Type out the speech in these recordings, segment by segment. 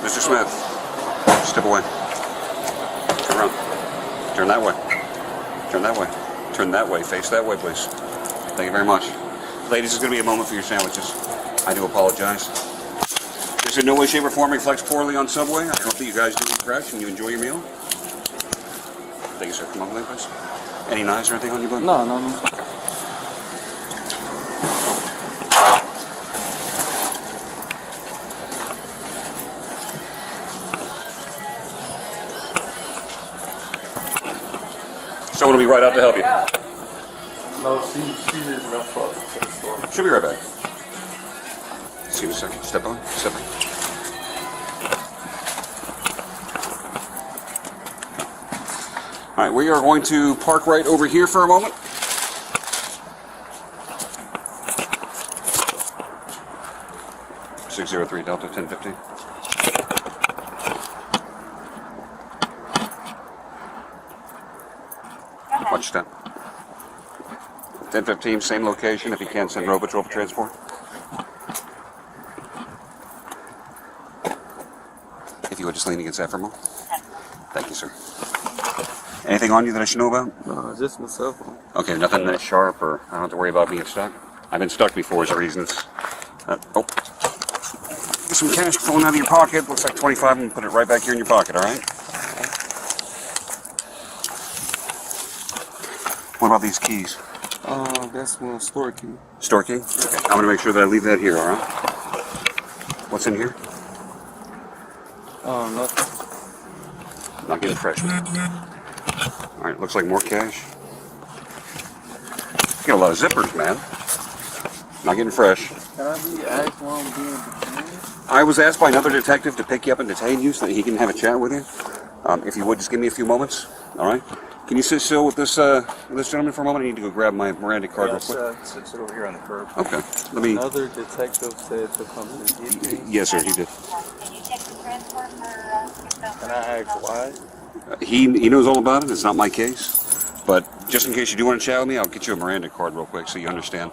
Mr. Smith, step away. Turn around. Turn that way. Turn that way. Turn that way. Face that way, please. Thank you very much. Ladies, it's going to be a moment for your sandwiches. I do apologize. This in no way, shape, or form reflects poorly on Subway. I hope that you guys do eat fresh and you enjoy your meal. Thank you, sir. Come on, please. Any knives or anything on you, bud? No. Someone will be right out to help you. No, she just left up to the store. She'll be right back. See you in a second. Step on. Step on. All right, we are going to park right over here for a moment. (603 Delta 1015). Watch step. 1015, same location. If you can, send road patrol for transport. If you would just lean against that for a moment. Thank you, sir. Anything on you that I should know about? No, just my cell phone. Okay, nothing that sharp, or I don't have to worry about being stuck. I've been stuck before as reasons. Oh. Get some cash falling out of your pocket. Looks like 25 and put it right back here in your pocket, all right? What about these keys? That's my store key. Store key? Okay. I'm going to make sure that I leave that here, all right? What's in here? Nothing. Not getting fresh. All right, looks like more cash. You got a lot of zippers, man. Not getting fresh. Can I be asked while I'm being detained? I was asked by another detective to pick you up and detain you so that he can have a chat with you. If you would, just give me a few moments, all right? Can you sit still with this gentleman for a moment? I need to go grab my Miranda card real quick. Sit over here on the curb. Okay, let me... Another detective said to come and get me. Yes, sir, he did. Can I ask why? He knows all about it. It's not my case. But just in case you do want to chat with me, I'll get you a Miranda card real quick so you understand.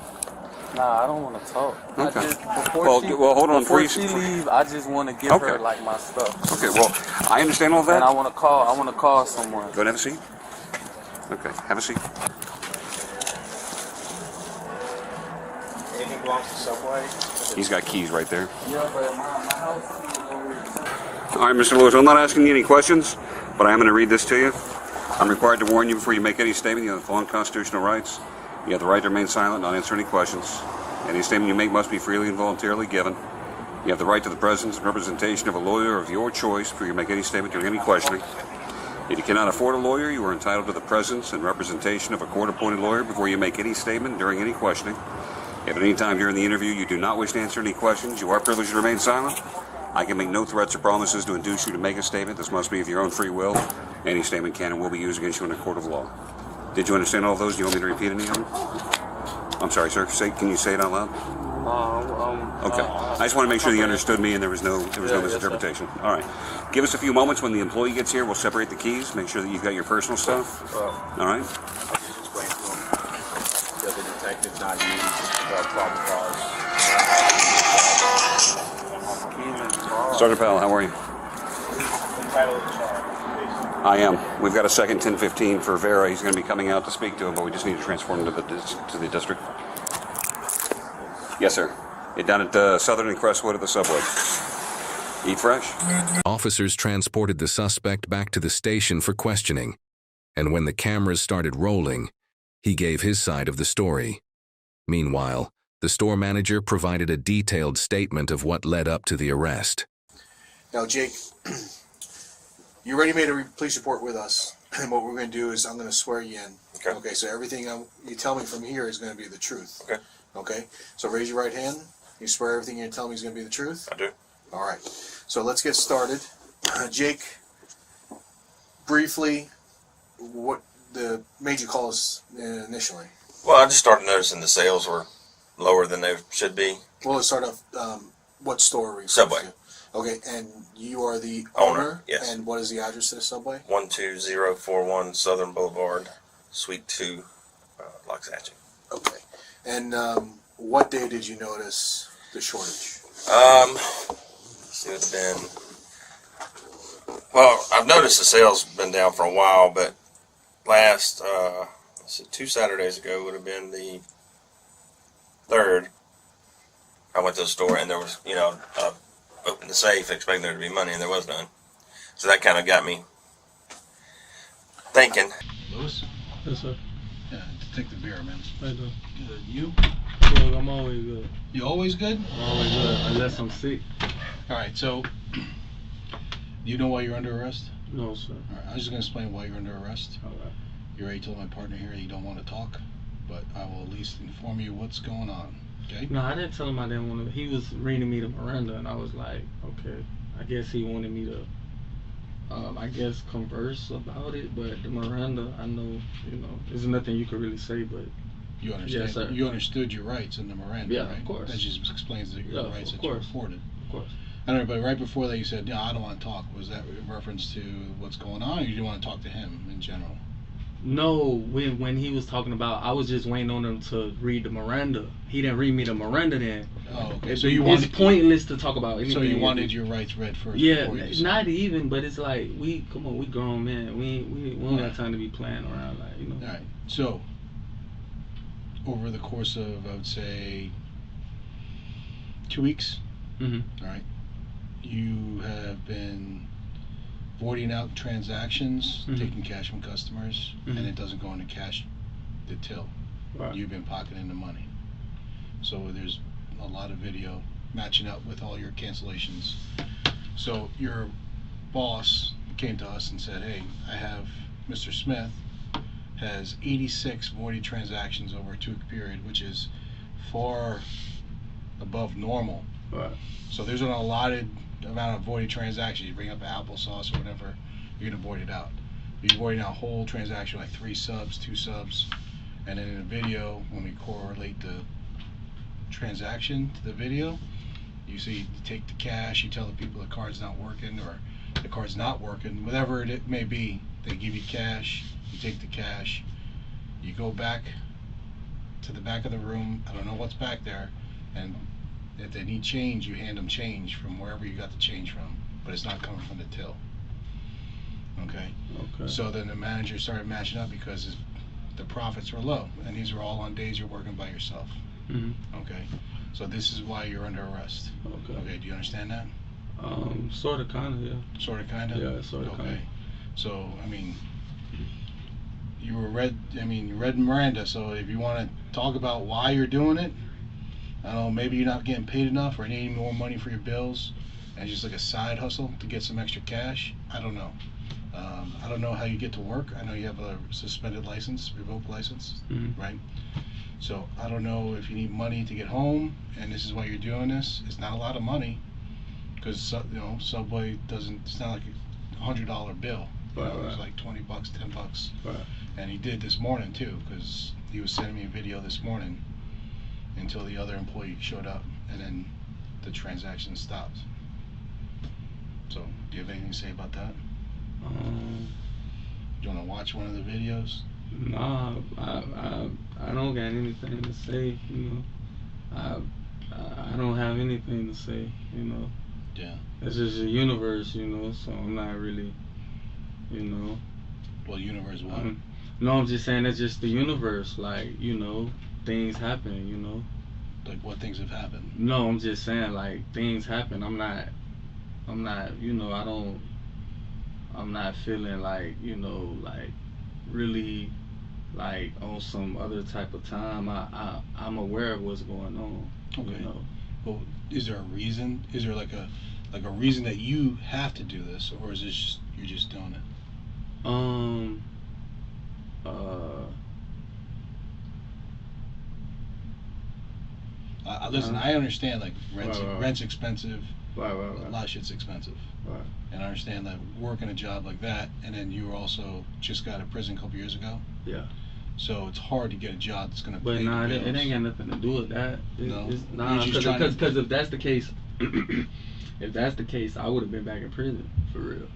Nah, I don't want to talk. Okay. Well, hold on. Before she leave, I just want to give her like my stuff. Okay. Well, I understand all that. And I want to call someone. Go and have a seat. Okay. Have a seat. Anything belongs to Subway? He's got keys right there. Yeah, but my house is over here. All right, Mr. Lewis. I'm not asking you any questions, but I am going to read this to you. I'm required to warn you before you make any statement. You have the following constitutional rights. You have the right to remain silent, not answer any questions. Any statement you make must be freely and voluntarily given. You have the right to the presence and representation of a lawyer of your choice before you make any statement during any questioning. If you cannot afford a lawyer, you are entitled to the presence and representation of a court-appointed lawyer before you make any statement during any questioning. If at any time during the interview you do not wish to answer any questions, you are privileged to remain silent. I can make no threats or promises to induce you to make a statement. This must be of your own free will. Any statement can and will be used against you in a court of law. Did you understand all of those? Do you want me to repeat any of them? I'm sorry, sir. Can you say it out loud? Okay. I just want to make sure that you understood me and there was no misinterpretation. All right. Give us a few moments. When the employee gets here, we'll separate the keys. Make sure that you've got your personal stuff. All right. I'll just explain to him that the detective's not used for probable cause. Sergeant Powell, how are you? Entitled to charge. I am. We've got a second 1015 for Vera. He's going to be coming out to speak to him, but we just need to transport him to the district. Yes, sir. Down at Southern and Crestwood at the Subway. Eat fresh. Officers transported the suspect back to the station for questioning, and when the cameras started rolling, he gave his side of the story. Meanwhile, the store manager provided a detailed statement of what led up to the arrest. Now, Jake, you already made a police report with us, and what we're going to do is I'm going to swear you in. Okay, so everything you tell me from here is going to be the truth. Okay, so raise your right hand. You swear everything you tell me is going to be the truth? I do. All right, so let's get started. Jake, briefly, what made you call us initially? Well, I just started noticing the sales were lower than they should be. Well, let's start off. What store are we? Subway. Okay, and you are the Owner, yes. And what is the address to the Subway? 12041 Southern Boulevard, Suite 2, Loxatchee. Okay, and what day did you notice the shortage? It would have been Well, I've noticed the sales been down for a while, but last 2 Saturdays ago would have been the 3rd. I went to the store and there was, opened the safe expecting there to be money and there was none. So that kind of got me thinking. Lewis? Yes, sir. Yeah, take the beer, man. I do. Good. You? Look, I'm always good. You always good? I'm always good, unless I'm sick. All right, so you know why you're under arrest? No, sir. All right, I'm just going to explain why you're under arrest. All right. You already told my partner here that you don't want to talk, but I will at least inform you what's going on, okay? No, I didn't tell him I didn't want to. He was reading me the Miranda, and I was like, okay. I guess he wanted me to, converse about it. But the Miranda, I know, there's nothing you could really say, but You understand? Yes, sir. You understood your rights in the Miranda, Yeah, right? of course. That just explains your Yeah, rights of that you course. afforded. of course. I don't know, but right before that you said, I don't want to talk. Was that in reference to what's going on, or you didn't want to talk to him in general? No, when he was talking about, I was just waiting on him to read the Miranda. He didn't read me the Miranda then. Oh, okay. It's So you wanted, pointless to talk about anything. so you wanted your rights read first? Yeah, before you decided. not even, but it's like, we grown men. We don't have time to be playing around, All right. So over the course of, I would say, 2 weeks, Mhm. all right, you have been voiding out transactions, Mhm. taking cash from customers, Mhm. and it doesn't go into cash, the till. Right. You've been pocketing the money. So there's a lot of video matching up with all your cancellations. So your boss came to us and said, hey, I have Mr. Smith has 86 voided transactions over a 2-week period, which is far above normal. Right. So there's an allotted amount of voided transactions. You bring up applesauce or whatever, you're gonna void it out. You're voiding out a whole transaction, like 3 subs, 2 subs, and then in the video, when we correlate the transaction to the video, you see, you take the cash, you tell the people the card's not working, or the card's not working, whatever it may be. They give you cash, you take the cash, you go back to the back of the room, I don't know what's back there, and if they need change, you hand them change from wherever you got the change from, but it's not coming from the till. Okay? Okay. So then the manager started matching up because the profits were low, and these are all on days you're working by yourself. Mhm. Okay? So this is why you're under arrest. Okay. Okay, do you understand that? Sort of, kind of, yeah. Sort of, kind of? Yeah, sort of, Okay. kinda. So, I mean, you read Miranda, so if you want to talk about why you're doing it, I don't know, maybe you're not getting paid enough or needing more money for your bills, and it's just like a side hustle to get some extra cash. I don't know. I don't know how you get to work. I know you have a suspended license, revoked license, Mhm. right? So I don't know if you need money to get home, and this is why you're doing this. It's not a lot of money, because Subway doesn't. It's not like $100 bill. Right, It's right. like $20, $10. Right. And he did this morning too, because he was sending me a video this morning until the other employee showed up, and then the transaction stopped. So, do you have anything to say about that? Do you want to watch one of the videos? Nah, I don't got anything to say. I don't have anything to say. Yeah. It's just a universe. So I'm not really. Well, universe one. No, I'm just saying that's just the universe. Like, things happen. Like, what things have happened? No, I'm just saying, like, things happen. I'm not, I'm not feeling like, like, really, like, on some other type of time. I'm aware of what's going on. Okay. Well, is there a reason? Is there like a reason that you have to do this, or is this just, you're just doing it? Listen, I understand, like, rent's expensive. Right. A lot of shit's expensive. Right. And I understand that working a job like that, and then you were also just got out of prison a couple years ago. Yeah. So it's hard to get a job that's gonna But pay nah, the it bills. ain't got nothing to do with that. No? Nah, You're just trying to- because if that's the case, if that's the case, I would have been back in prison for real.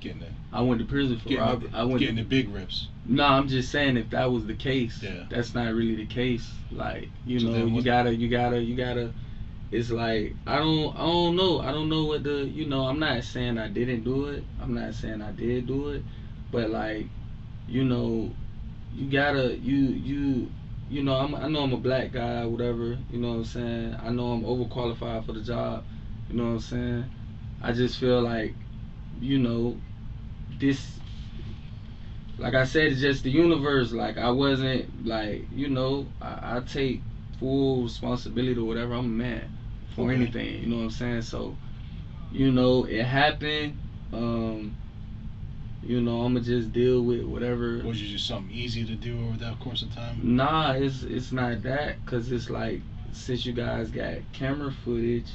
Getting it. I went to prison for robbery. Getting the big rips. No, I'm just saying if that was the case, Yeah. that's not really the case. Like, So then you what- gotta it's like I don't know. I don't know what the, you know, I'm not saying I didn't do it. I'm not saying I did do it, but like, you know, you gotta you know, I know I'm a black guy, whatever, you know what I'm saying? I know I'm overqualified for the job, you know what I'm saying? I just feel like, you know, this, like I said, it's just the universe. Like, I wasn't, like, you know, I take full responsibility or whatever. I'm a man for anything, you know what I'm saying? So, you know, it happened. You know, I'ma just deal with whatever. Was it just something easy to do over that course of time? Nah, it's not that, cause it's like, since you guys got camera footage,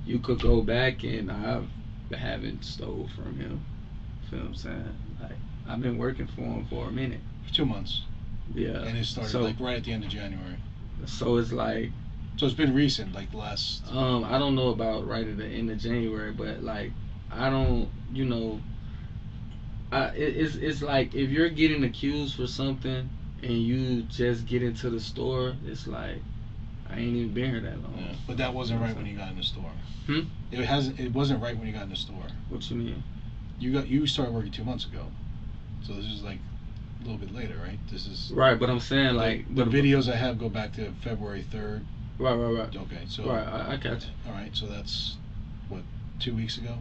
you could go back and I haven't stole from him. Feel what I'm saying? Like, I've been working for him for a minute. For 2 months. Yeah. And it started like right at the end of January. So it's like. So it's been recent, like last. I don't know about right at the end of January, but like, I don't, you know. It's like, if you're getting accused for something and you just get into the store, it's like, I ain't even been here that long. Yeah. But that wasn't right when you got in the store. It wasn't right when you got in the store. What you mean? You started working 2 months ago, so this is like a little bit later, right? This is right, but I'm saying like the videos I have go back to February 3rd. Right. Okay, so right, I got you. All right, so that's what, 2 weeks ago.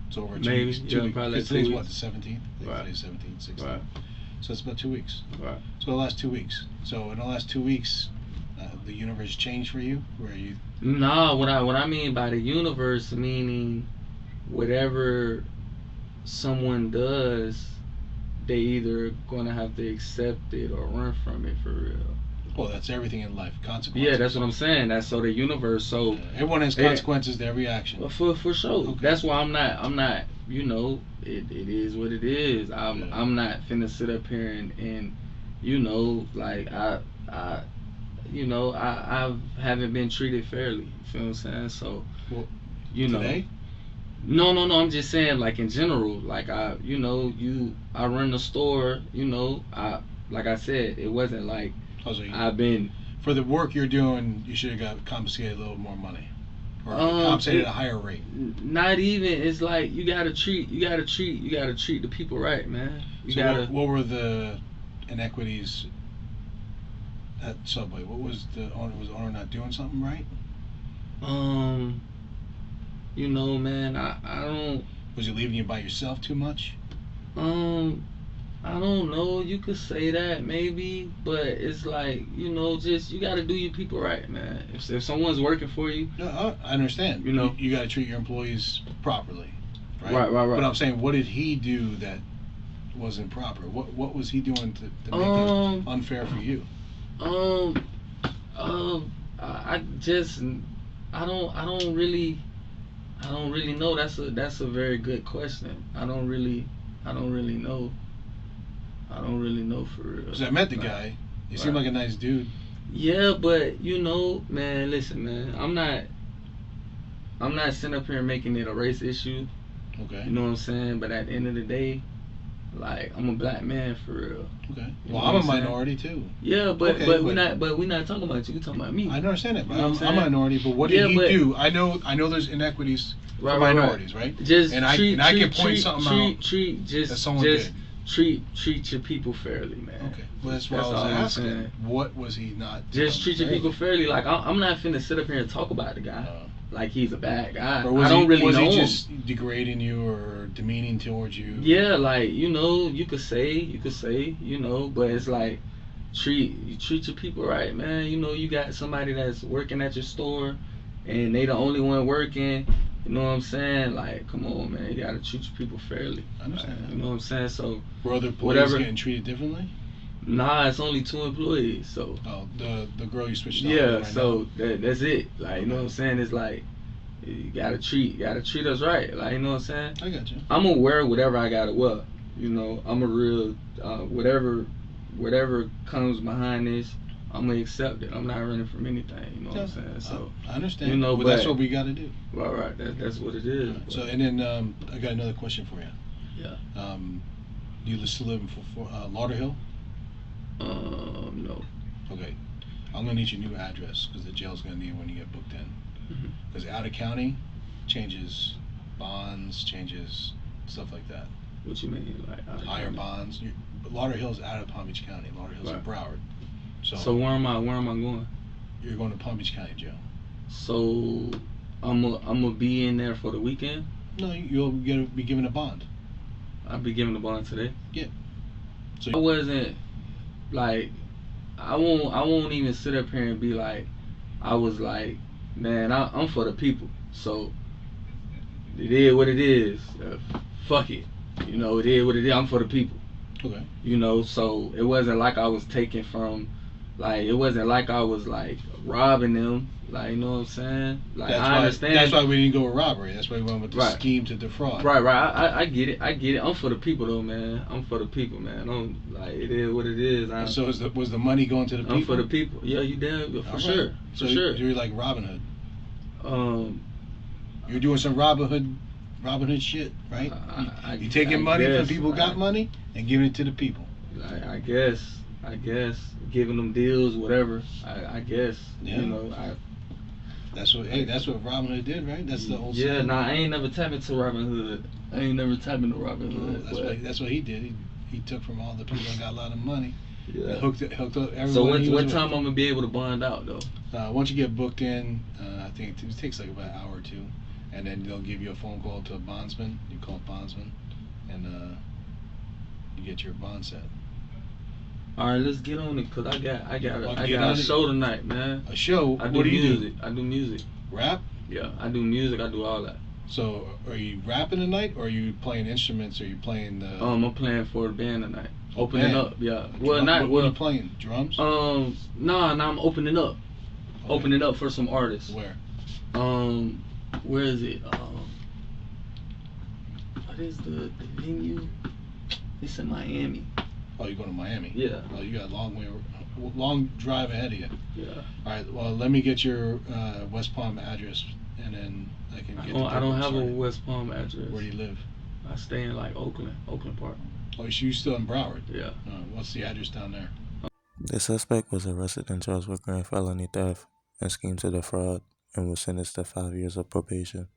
It's over 2 Maybe, weeks. yeah, probably like 2 Today's weeks. what, the 17th? Right. Today's 17th, 16th. Right. So it's about 2 weeks. Right. So the last 2 weeks. So in the last 2 weeks, the universe changed for you, where you. No, what I mean by the universe, meaning whatever someone does, they either gonna have to accept it or run from it, for real. Well, that's everything in life. Consequences. Yeah, that's what I'm saying. That's so the universe. So everyone has consequences to every action. For sure. Okay. That's why I'm not. You know, it is what it is. I'm not finna sit up here and you know, like I you know, I haven't been treated fairly. You feel what I'm saying? So, well, you know. Today? No. I'm just saying, like, in general, like, I run the store. You know, like I said, it wasn't like. I've been, for the work you're doing, you should have got compensated a little more money, or compensated at a higher rate. Not even. It's like you gotta treat the people right, man. What were the inequities at Subway? What was the owner not doing something right? You know, man, I don't. Was he leaving you by yourself too much? I don't know. You could say that maybe, but it's like, you know, just you got to do your people right, man. If someone's working for you, no, I understand. You know, you got to treat your employees properly, right? Right. But I'm saying, what did he do that wasn't proper? What was he doing to make it unfair for you? I don't really know. That's a very good question. I don't really know. I don't really know, for real. Because I met the guy. He seemed like a nice dude. Yeah, but you know, man, listen, man. I'm not sitting up here making it a race issue. Okay. You know what I'm saying? But at the end of the day, like, I'm a black man, for real. Okay. Well, I'm a minority too. Yeah, but we're not talking about you. We're talking about me. I understand it. But you know I'm a minority. But what did he do? I know there's inequities for minorities, right? Just I can point something out. That someone did. Treat your people fairly, man. Okay. Well, that's what I was asking. What was he not doing? Just treat your people fairly. Like, I'm not finna sit up here and talk about the guy like he's a bad guy. Or was I don't really know him. Was he just degrading you or demeaning towards you? Yeah, like, you know, you could say, you know, but it's like, treat your people right, man. You know, you got somebody that's working at your store and they the only one working. You know what I'm saying? Like, come on, man. You gotta treat your people fairly. I understand. You know what I'm saying? So, were other employees getting treated differently? Nah, it's only 2 employees. So. Oh, the girl you switched. Yeah. Right So that's it. Like, you know what I'm saying? It's like, you gotta treat us right. Like, you know what I'm saying? I got you. I'm gonna wear whatever I gotta wear. You know, I'm a real whatever comes behind this, I'm gonna accept it. I'm not running from anything. You know what I'm saying? So I understand. You know, but that's what we got to do. Right. That's what it is. So, and then I got another question for you. Yeah. You still live in Lauderhill? No. Okay. I'm gonna need your new address because the jail's gonna need it when you get booked in. Because out of county changes bonds, changes stuff like that. What you mean, like Higher bonds. Lauderhill's out of Palm Beach County. Lauderhill's in Broward. So where am I going? You're going to Palm Beach County Jail. So I'm gonna be in there for the weekend. No, you'll be given a bond. I'll be given a bond today. Yeah. So I wasn't like, I won't even sit up here and be like, I was like, man, I'm for the people. So it is what it is. Fuck it. You know, it is what it is. I'm for the people. Okay. You know, so it wasn't like I was taking from, like, it wasn't like I was like robbing them. Like, you know what I'm saying? Like, I understand. That's why we didn't go with robbery. That's why we went with the Right. scheme to defraud. Right. I get it. I'm for the people though, man. I'm for the people, man. I'm like, it is what it is. So was the money going to the people? I'm for the people. Yeah, you damn for sure. So For sure. You're like Robin Hood. Um, You're doing some Robin Hood shit, right? You taking money from people who got money and giving it to the people. I guess giving them deals, whatever. I guess. Yeah. You know, That's what Robin Hood did, right? That's the whole. Yeah, nah, I ain't never tapped into Robin Hood. That's what he did. He took from all the people that got a lot of money. Yeah. And hooked up everyone. So what time I'm gonna be able to bond out though? Once you get booked in, I think it takes like about an hour or two, and then they'll give you a phone call to a bondsman. You call a bondsman, and you get your bond set. All right, let's get on it, cause I got Well, a show tonight, man. A show? What do you music. I do music. Rap? Yeah, I do music. I do all that. So, are you rapping tonight, or are you playing instruments, or are you playing the? I'm playing for the band tonight. Opening band? up, yeah. What are you playing? Drums? Nah, I'm opening up. Okay. Opening up for some artists. Where? Where is it? What is the venue? It's in Miami. Oh, you're going to Miami? Yeah. Oh, you got a long drive ahead of you. Yeah. All right. Well, let me get your West Palm address, and then I can get. I don't have a West Palm address. Where do you live? I stay in like Oakland Park. Oh, so you still in Broward? Yeah. What's the address down there? The suspect was arrested and charged with grand felony theft and scheme to defraud and was sentenced to 5 years of probation.